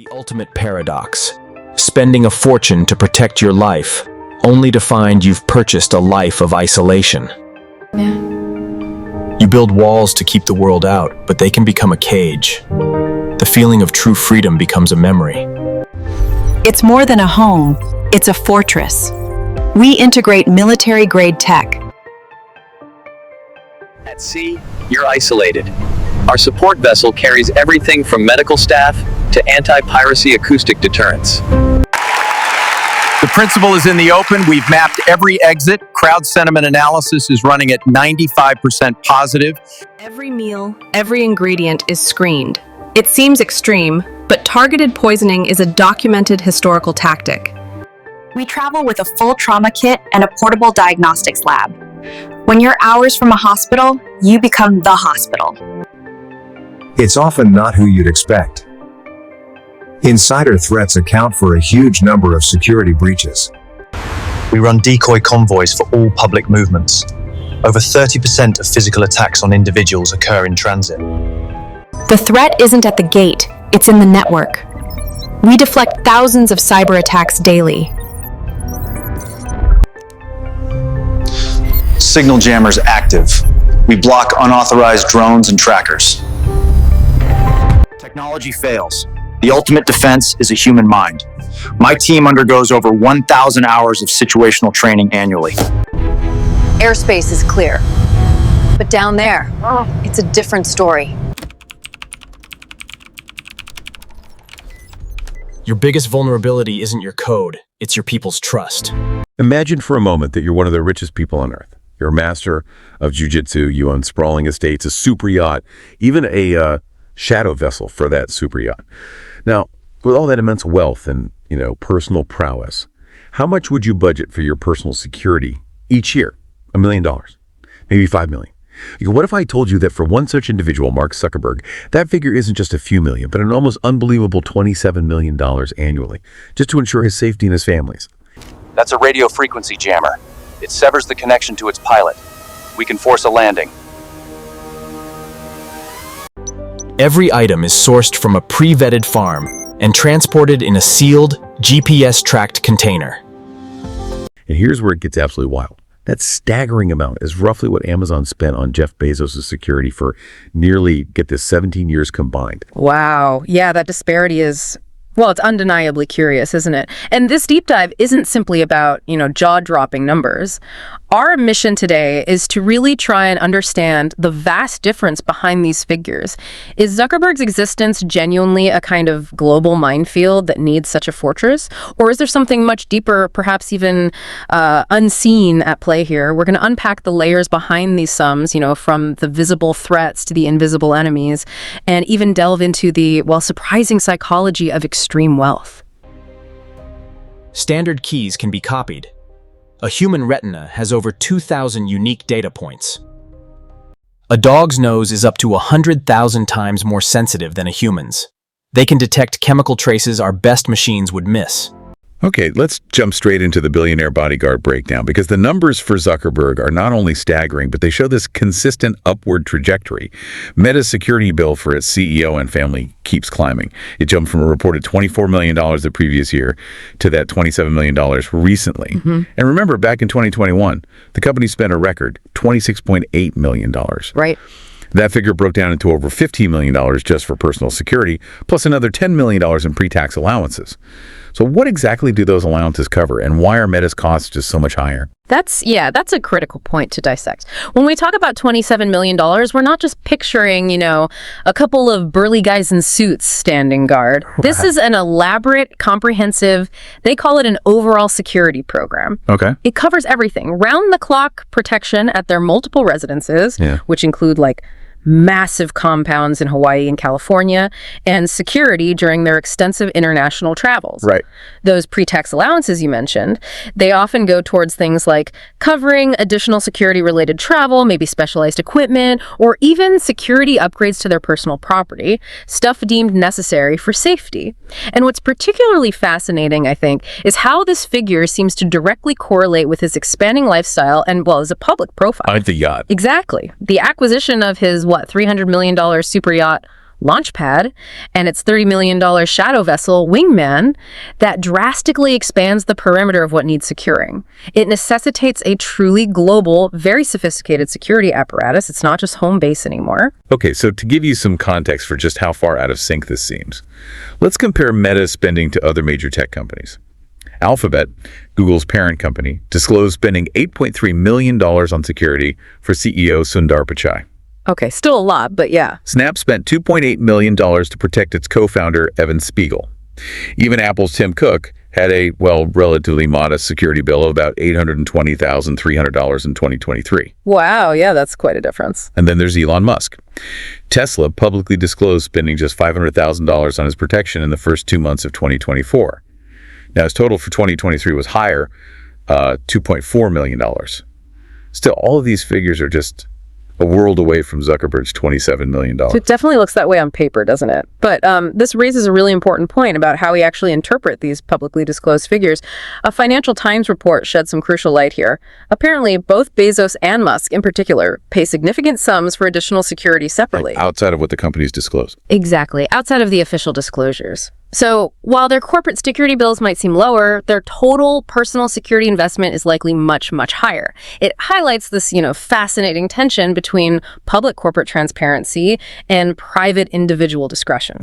The ultimate paradox. Spending a fortune to protect your life, only to find you've purchased a life of isolation. Yeah. You build walls to keep the world out, but they can become a cage. The feeling of true freedom becomes a memory. It's more than a home, it's a fortress. We integrate military-grade tech. At sea, you're isolated. Our support vessel carries everything from medical staff to anti-piracy acoustic deterrents. The principle is in the open. We've mapped every exit. Crowd sentiment analysis is running at 95% positive. Every meal, every ingredient is screened. It seems extreme, but targeted poisoning is a documented historical tactic. We travel with a full trauma kit and a portable diagnostics lab. When you're hours from a hospital, you become the hospital. It's often not who you'd expect. Insider threats account for a huge number of security breaches. We run decoy convoys for all public movements. Over 30% of physical attacks on individuals occur in transit. The threat isn't at the gate, it's in the network. We deflect thousands of cyber attacks daily. Signal jammers active. We block unauthorized drones and trackers. Technology fails. The ultimate defense is a human mind. My team undergoes over 1,000 hours of situational training annually. Airspace is clear. But down there, it's a different story. Your biggest vulnerability isn't your code, it's your people's trust. Imagine for a moment that you're one of the richest people on earth. You're a master of jiu-jitsu, you own sprawling estates, a super yacht, even a shadow vessel for that super yacht. Now, with all that immense wealth and, personal prowess, how much would you budget for your personal security each year? $1 million, maybe $5 million. What if I told you that for one such individual, Mark Zuckerberg, that figure isn't just a few million, but an almost unbelievable $27 million annually, just to ensure his safety and his family's? That's a radio frequency jammer. It severs the connection to its pilot. We can force a landing. Every item is sourced from a pre-vetted farm and transported in a sealed, GPS-tracked container. And here's where it gets absolutely wild. That staggering amount is roughly what Amazon spent on Jeff Bezos' security for nearly, get this, 17 years combined. Wow. Yeah, that disparity is, well, it's undeniably curious, isn't it? And this deep dive isn't simply about, jaw-dropping numbers. Our mission today is to really try and understand the vast difference behind these figures. Is Zuckerberg's existence genuinely a kind of global minefield that needs such a fortress? Or is there something much deeper, perhaps even unseen at play here? We're going to unpack the layers behind these sums, from the visible threats to the invisible enemies, and even delve into the, surprising psychology of extreme wealth. Standard keys can be copied. A human retina has over 2,000 unique data points. A dog's nose is up to 100,000 times more sensitive than a human's. They can detect chemical traces our best machines would miss. Okay, let's jump straight into the billionaire bodyguard breakdown, because the numbers for Zuckerberg are not only staggering, but they show this consistent upward trajectory. Meta's security bill for its CEO and family keeps climbing. It jumped from a reported $24 million the previous year to that $27 million recently. Mm-hmm. And remember, back in 2021, the company spent a record $26.8 million. Right. That figure broke down into over $15 million just for personal security, plus another $10 million in pre-tax allowances. So what exactly do those allowances cover, and why are Meta's costs just so much higher? That's a critical point to dissect. When we talk about $27 million, we're not just picturing, a couple of burly guys in suits standing guard. Right. This is an elaborate, comprehensive, they call it an overall security program. Okay. It covers everything. Round-the-clock protection at their multiple residences, which include, massive compounds in Hawaii and California, and security during their extensive international travels. Right. Those pre-tax allowances you mentioned, they often go towards things like covering additional security-related travel, maybe specialized equipment, or even security upgrades to their personal property, stuff deemed necessary for safety. And what's particularly fascinating, I think, is how this figure seems to directly correlate with his expanding lifestyle and, as a public profile. The yacht. Exactly. The acquisition of his $300 million super yacht launch pad and its $30 million shadow vessel, Wingman, that drastically expands the perimeter of what needs securing. It necessitates a truly global, very sophisticated security apparatus. It's not just home base anymore. Okay, so to give you some context for just how far out of sync this seems, let's compare Meta's spending to other major tech companies. Alphabet, Google's parent company, disclosed spending $8.3 million on security for CEO Sundar Pichai. Okay, still a lot, but yeah. Snap spent $2.8 million to protect its co-founder, Evan Spiegel. Even Apple's Tim Cook had a, relatively modest security bill of about $820,300 in 2023. Wow, yeah, that's quite a difference. And then there's Elon Musk. Tesla publicly disclosed spending just $500,000 on his protection in the first 2 months of 2024. Now, his total for 2023 was higher, $2.4 million. Still, all of these figures are just a world away from Zuckerberg's $27 million. It definitely looks that way on paper, doesn't it? But this raises a really important point about how we actually interpret these publicly disclosed figures. A Financial Times report shed some crucial light here. Apparently, both Bezos and Musk, in particular, pay significant sums for additional security separately. Outside of what the companies disclose. Exactly, outside of the official disclosures. So while their corporate security bills might seem lower, their total personal security investment is likely much, much higher. It highlights this, fascinating tension between public corporate transparency and private individual discretion.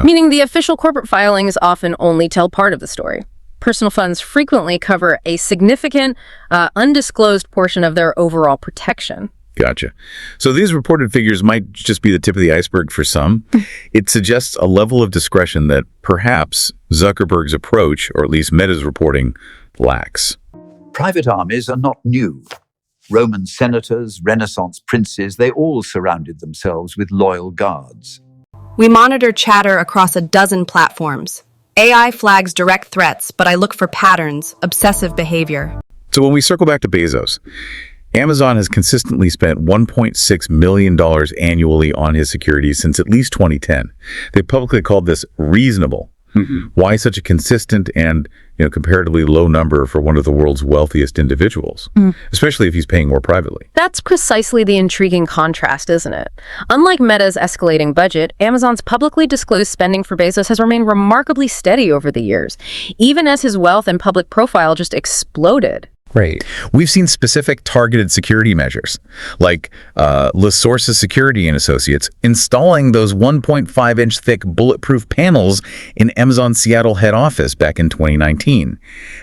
Meaning the official corporate filings often only tell part of the story. Personal funds frequently cover a significant, undisclosed portion of their overall protection. Gotcha. So these reported figures might just be the tip of the iceberg for some. It suggests a level of discretion that perhaps Zuckerberg's approach, or at least Meta's reporting, lacks. Private armies are not new. Roman senators, Renaissance princes, they all surrounded themselves with loyal guards. We monitor chatter across a dozen platforms. AI flags direct threats, but I look for patterns, obsessive behavior. So when we circle back to Bezos, Amazon has consistently spent $1.6 million annually on his security since at least 2010. They publicly called this reasonable. Why such a consistent and comparatively low number for one of the world's wealthiest individuals, especially if he's paying more privately? That's precisely the intriguing contrast, isn't it? Unlike Meta's escalating budget, Amazon's publicly disclosed spending for Bezos has remained remarkably steady over the years, even as his wealth and public profile just exploded. Right. We've seen specific targeted security measures, like La Source's Security and Associates installing those 1.5-inch thick bulletproof panels in Amazon's Seattle head office back in 2019.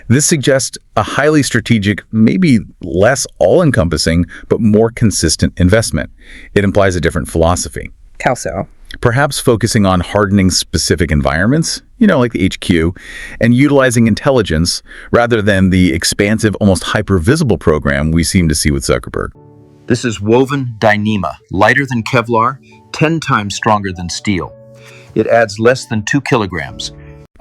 This suggests a highly strategic, maybe less all-encompassing, but more consistent investment. It implies a different philosophy. How so? Perhaps focusing on hardening specific environments, like the HQ, and utilizing intelligence rather than the expansive, almost hyper-visible program we seem to see with Zuckerberg. This is woven Dyneema, lighter than Kevlar, 10 times stronger than steel. It adds less than 2 kilograms.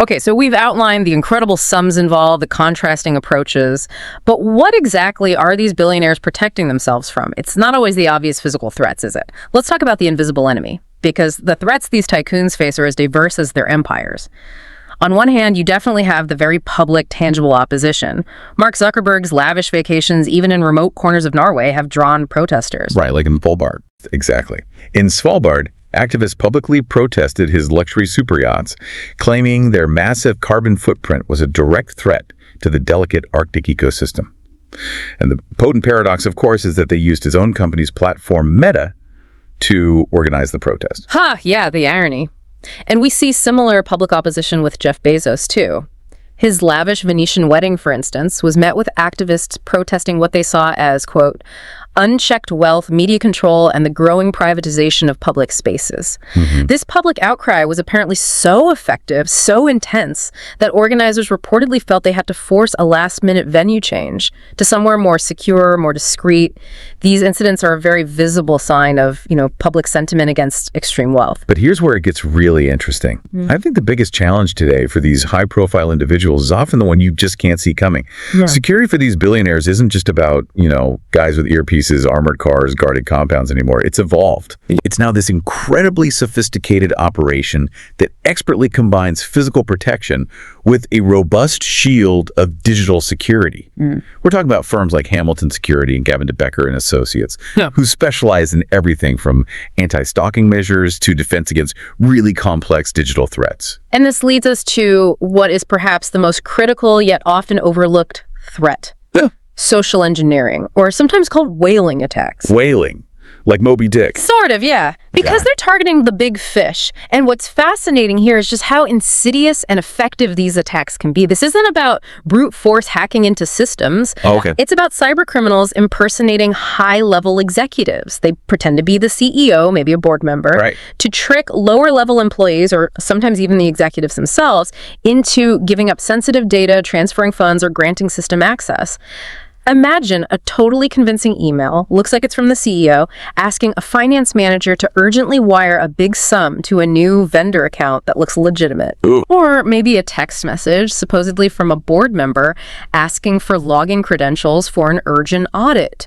Okay, so we've outlined the incredible sums involved, the contrasting approaches, but what exactly are these billionaires protecting themselves from? It's not always the obvious physical threats, is it? Let's talk about the invisible enemy, because the threats these tycoons face are as diverse as their empires. On one hand, you definitely have the very public, tangible opposition. Mark Zuckerberg's lavish vacations, even in remote corners of Norway, have drawn protesters. Right, like in Svalbard. Exactly. In Svalbard, activists publicly protested his luxury superyachts, claiming their massive carbon footprint was a direct threat to the delicate Arctic ecosystem. And the potent paradox, of course, is that they used his own company's platform, Meta, to organize the protest. Yeah, the irony. And we see similar public opposition with Jeff Bezos, too. His lavish Venetian wedding, for instance, was met with activists protesting what they saw as, quote, unchecked wealth, media control, and the growing privatization of public spaces. This public outcry was apparently so effective, so intense, that organizers reportedly felt they had to force a last-minute venue change to somewhere more secure, more discreet. These incidents are a very visible sign of, public sentiment against extreme wealth. But here's where it gets really interesting. I think the biggest challenge today for these high-profile individuals is often the one you just can't see coming. Security for these billionaires isn't just about, guys with earpieces bases, armored cars, guarded compounds anymore. It's evolved. It's now this incredibly sophisticated operation that expertly combines physical protection with a robust shield of digital security. We're talking about firms like Hamilton Security and Gavin DeBecker and Associates, who specialize in everything from anti-stalking measures to defense against really complex digital threats. And this leads us to what is perhaps the most critical yet often overlooked threat. Social engineering, or sometimes called whaling attacks. Whaling. Like Moby Dick. Sort of, yeah. Because they're targeting the big fish. And what's fascinating here is just how insidious and effective these attacks can be. This isn't about brute force hacking into systems. Oh, okay. It's about cyber criminals impersonating high-level executives. They pretend to be the CEO, maybe a board member, to trick lower-level employees, or sometimes even the executives themselves, into giving up sensitive data, transferring funds, or granting system access. Imagine a totally convincing email, looks like it's from the CEO, asking a finance manager to urgently wire a big sum to a new vendor account that looks legitimate. Ooh. Or maybe a text message, supposedly from a board member, asking for login credentials for an urgent audit.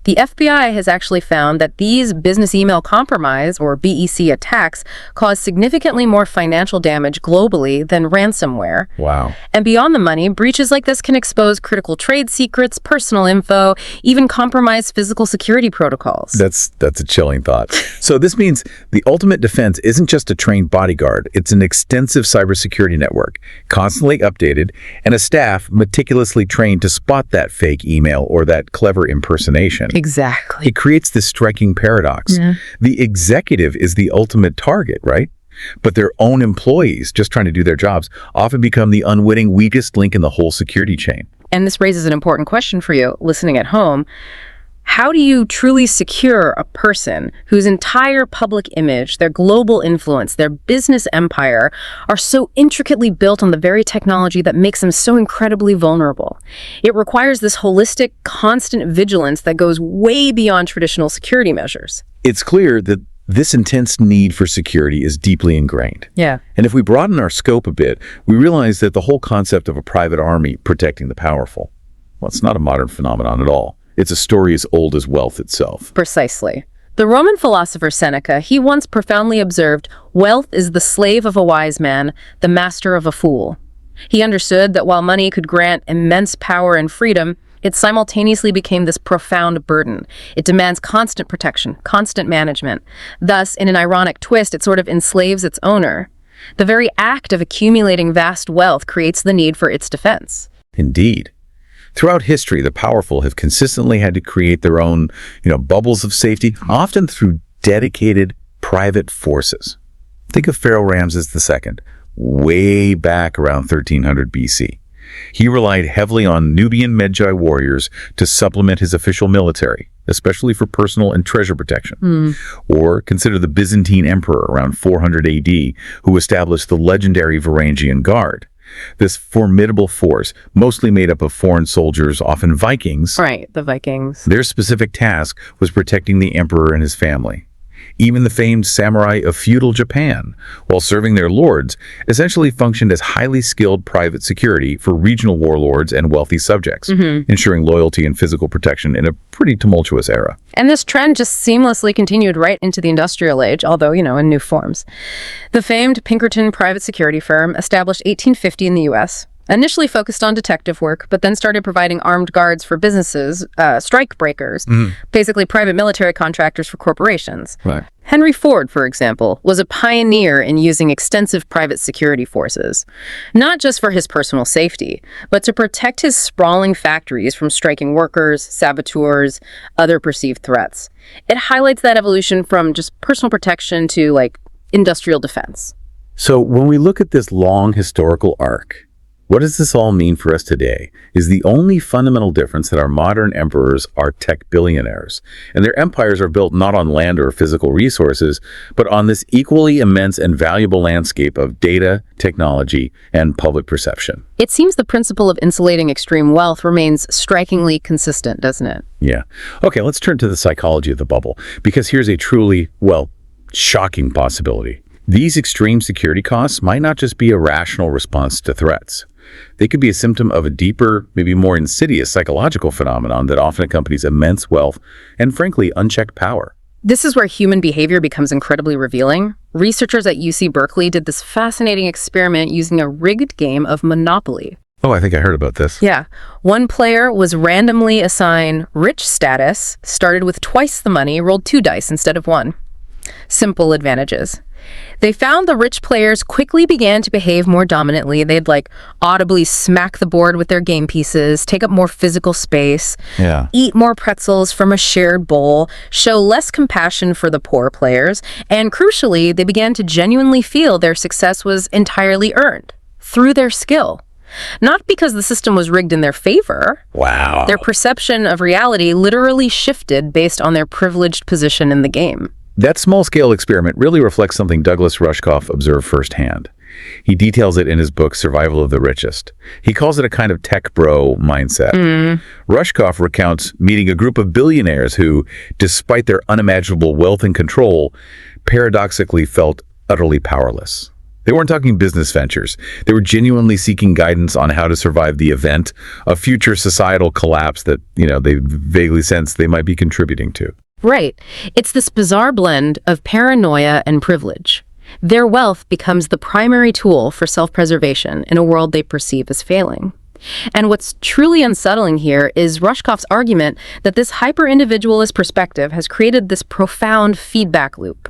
The FBI has actually found that these business email compromise, or BEC attacks, cause significantly more financial damage globally than ransomware. Wow. And beyond the money, breaches like this can expose critical trade secrets, personal info, even compromise physical security protocols. That's a chilling thought. So this means the ultimate defense isn't just a trained bodyguard. It's an extensive cybersecurity network, constantly updated, and a staff meticulously trained to spot that fake email or that clever impersonation. Exactly. It creates this striking paradox. The executive is the ultimate target, right? But their own employees, just trying to do their jobs, often become the unwitting weakest link in the whole security chain. And this raises an important question for you listening at home. How do you truly secure a person whose entire public image, their global influence, their business empire are so intricately built on the very technology that makes them so incredibly vulnerable? It requires this holistic, constant vigilance that goes way beyond traditional security measures. It's clear that this intense need for security is deeply ingrained. Yeah. And if we broaden our scope a bit, we realize that the whole concept of a private army protecting the powerful, well, it's not a modern phenomenon at all. It's a story as old as wealth itself. Precisely. The Roman philosopher Seneca, he once profoundly observed, "Wealth is the slave of a wise man, the master of a fool." He understood that while money could grant immense power and freedom, it simultaneously became this profound burden. It demands constant protection, constant management. Thus, in an ironic twist, it sort of enslaves its owner. The very act of accumulating vast wealth creates the need for its defense. Indeed. Throughout history, the powerful have consistently had to create their own, bubbles of safety, often through dedicated private forces. Think of Pharaoh Ramses II, way back around 1300 BC. He relied heavily on Nubian Medjay warriors to supplement his official military, especially for personal and treasure protection. Or consider the Byzantine emperor around 400 AD, who established the legendary Varangian Guard. This formidable force, mostly made up of foreign soldiers, often Vikings. Right, the Vikings. Their specific task was protecting the emperor and his family. Even the famed samurai of feudal Japan, while serving their lords, essentially functioned as highly skilled private security for regional warlords and wealthy subjects, ensuring loyalty and physical protection in a pretty tumultuous era. And this trend just seamlessly continued right into the industrial age, although, in new forms. The famed Pinkerton private security firm, established 1850 in the U.S., initially focused on detective work, but then started providing armed guards for businesses, strike breakers, basically private military contractors for corporations. Right. Henry Ford, for example, was a pioneer in using extensive private security forces, not just for his personal safety, but to protect his sprawling factories from striking workers, saboteurs, other perceived threats. It highlights that evolution from just personal protection to, industrial defense. So when we look at this long historical arc, what does this all mean for us today? Is the only fundamental difference that our modern emperors are tech billionaires, and their empires are built not on land or physical resources, but on this equally immense and valuable landscape of data, technology, and public perception. It seems the principle of insulating extreme wealth remains strikingly consistent, doesn't it? Yeah. Okay, let's turn to the psychology of the bubble, because here's a truly, shocking possibility. These extreme security costs might not just be a rational response to threats. they could be a symptom of a deeper, maybe more insidious psychological phenomenon that often accompanies immense wealth and, frankly, unchecked power. This is where human behavior becomes incredibly revealing. Researchers at UC Berkeley did this fascinating experiment using a rigged game of Monopoly. Oh, I think I heard about this. Yeah. One player was randomly assigned rich status, started with twice the money, rolled 2 dice instead of 1. Simple advantages. They found the rich players quickly began to behave more dominantly. They'd audibly smack the board with their game pieces, take up more physical space, eat more pretzels from a shared bowl, show less compassion for the poor players, and crucially, they began to genuinely feel their success was entirely earned through their skill. Not because the system was rigged in their favor. Wow. Their perception of reality literally shifted based on their privileged position in the game. That small-scale experiment really reflects something Douglas Rushkoff observed firsthand. He details it in his book, Survival of the Richest. He calls it a kind of tech bro mindset. Rushkoff recounts meeting a group of billionaires who, despite their unimaginable wealth and control, paradoxically felt utterly powerless. They weren't talking business ventures. They were genuinely seeking guidance on how to survive the event of future societal collapse that, they vaguely sensed they might be contributing to. Right. It's this bizarre blend of paranoia and privilege. Their wealth becomes the primary tool for self-preservation in a world they perceive as failing. And what's truly unsettling here is Rushkoff's argument that this hyper-individualist perspective has created this profound feedback loop.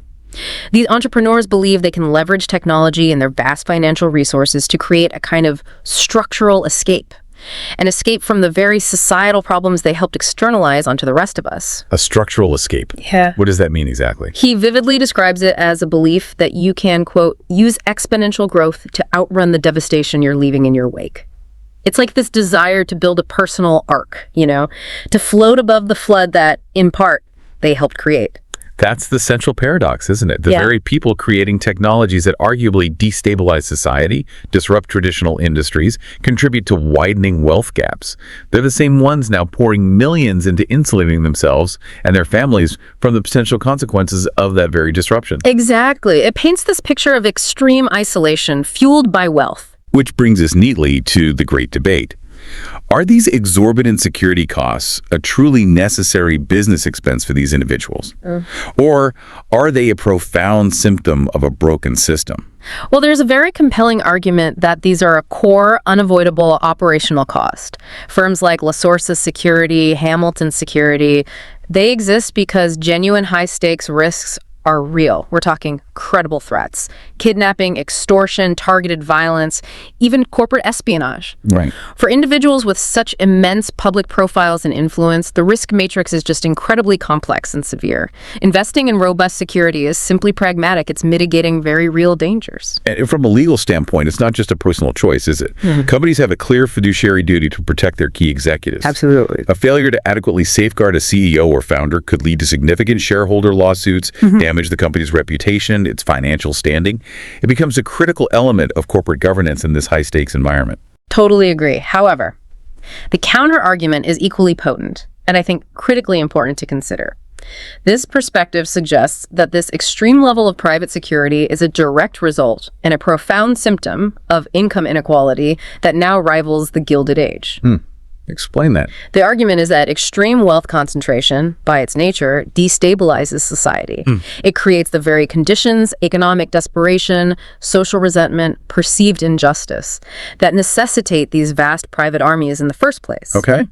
These entrepreneurs believe they can leverage technology and their vast financial resources to create a kind of structural escape. An escape from the very societal problems they helped externalize onto the rest of us. A structural escape? Yeah. What does that mean exactly? He vividly describes it as a belief that you can, quote, use exponential growth to outrun the devastation you're leaving in your wake. It's like this desire to build a personal ark, to float above the flood that, in part, they helped create. That's the central paradox, isn't it? The very people creating technologies that arguably destabilize society, disrupt traditional industries, contribute to widening wealth gaps. They're the same ones now pouring millions into insulating themselves and their families from the potential consequences of that very disruption. Exactly. It paints this picture of extreme isolation fueled by wealth. Which brings us neatly to the great debate. Are these exorbitant security costs a truly necessary business expense for these individuals? Or are they a profound symptom of a broken system? Well, there's a very compelling argument that these are a core, unavoidable operational cost. Firms like La Source's Security, Hamilton Security, they exist because genuine high-stakes risks are real. We're talking credible threats, kidnapping, extortion, targeted violence, even corporate espionage. Right. For individuals with such immense public profiles and influence, the risk matrix is just incredibly complex and severe. Investing in robust security is simply pragmatic. It's mitigating very real dangers. And from a legal standpoint, it's not just a personal choice, is it? Companies have a clear fiduciary duty to protect their key executives. Absolutely. A failure to adequately safeguard a CEO or founder could lead to significant shareholder lawsuits, damage the company's reputation, its financial standing. It becomes a critical element of corporate governance in this high-stakes environment. Totally agree. However, the counter-argument is equally potent, and I think critically important to consider. This perspective suggests that this extreme level of private security is a direct result and a profound symptom of income inequality that now rivals the Gilded Age. Explain that. The argument is that extreme wealth concentration, by its nature, destabilizes society. It creates the very conditions, economic desperation, social resentment, perceived injustice, that necessitate these vast private armies in the first place. Okay.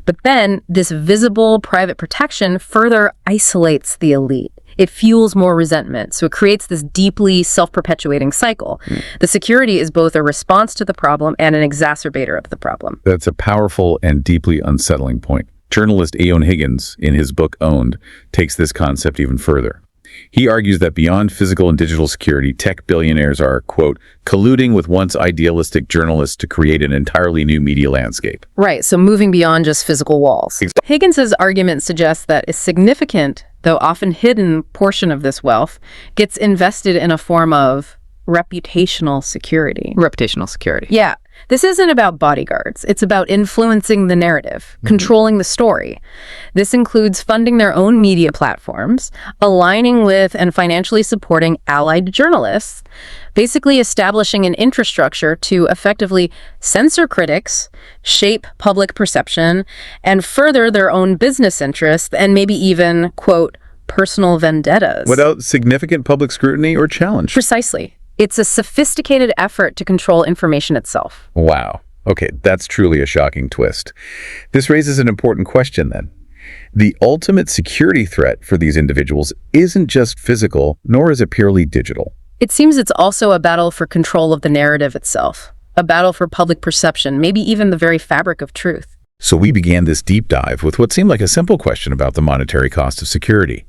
But then, this visible private protection further isolates the elite. It fuels more resentment, so it creates this deeply self-perpetuating cycle. The security is both a response to the problem and an exacerbator of the problem. That's a powerful and deeply unsettling point. Journalist Aon Higgins, in his book Owned, takes this concept even further. He argues that beyond physical and digital security, tech billionaires are, quote, colluding with once idealistic journalists to create an entirely new media landscape. Right, so moving beyond just physical walls. Higgins's argument suggests that a significant, though often hidden, portion of this wealth gets invested in a form of reputational security. Reputational security. Yeah. This isn't about bodyguards. It's about influencing the narrative, controlling the story. This includes funding their own media platforms, aligning with and financially supporting allied journalists, basically establishing an infrastructure to effectively censor critics, shape public perception, and further their own business interests and maybe even, quote, personal vendettas. Without significant public scrutiny or challenge. Precisely. It's a sophisticated effort to control information itself. Wow. Okay, that's truly a shocking twist. This raises an important question then. The ultimate security threat for these individuals isn't just physical, nor is it purely digital. It seems it's also a battle for control of the narrative itself, a battle for public perception, maybe even the very fabric of truth. So we began this deep dive with what seemed like a simple question about the monetary cost of security.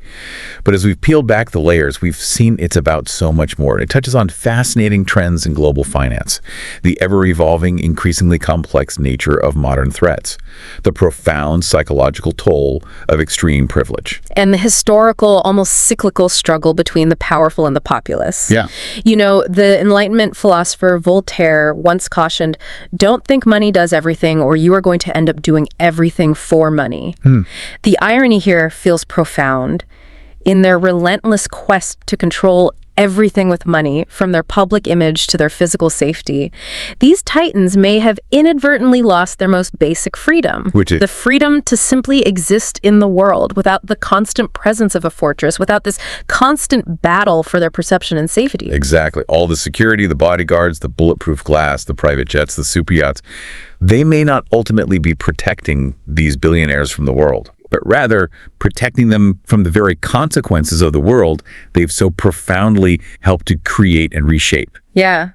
But as we've peeled back the layers, we've seen it's about so much more. It touches on fascinating trends in global finance, the ever-evolving, increasingly complex nature of modern threats, the profound psychological toll of extreme privilege, and the historical, almost cyclical struggle between the powerful and the populace. Yeah. You know, the Enlightenment philosopher Voltaire once cautioned, don't think money does everything or you are going to end up doing everything for money. The irony here feels profound. In their relentless quest to control everything with money, from their public image to their physical safety, these titans may have inadvertently lost their most basic freedom. Which is? The freedom to simply exist in the world without the constant presence of a fortress, without this constant battle for their perception and safety. Exactly. All the security, the bodyguards, the bulletproof glass, the private jets, the superyachts, they may not ultimately be protecting these billionaires from the world, but rather protecting them from the very consequences of the world they've so profoundly helped to create and reshape. Yeah.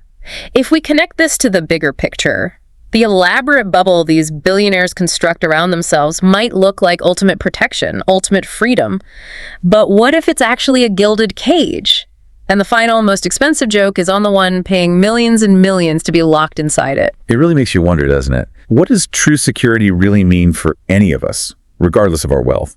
If we connect this to the bigger picture, the elaborate bubble these billionaires construct around themselves might look like ultimate protection, ultimate freedom. But what if it's actually a gilded cage? And the final, most expensive joke is on the one paying millions and millions to be locked inside it. It really makes you wonder, doesn't it? What does true security really mean for any of us, regardless of our wealth?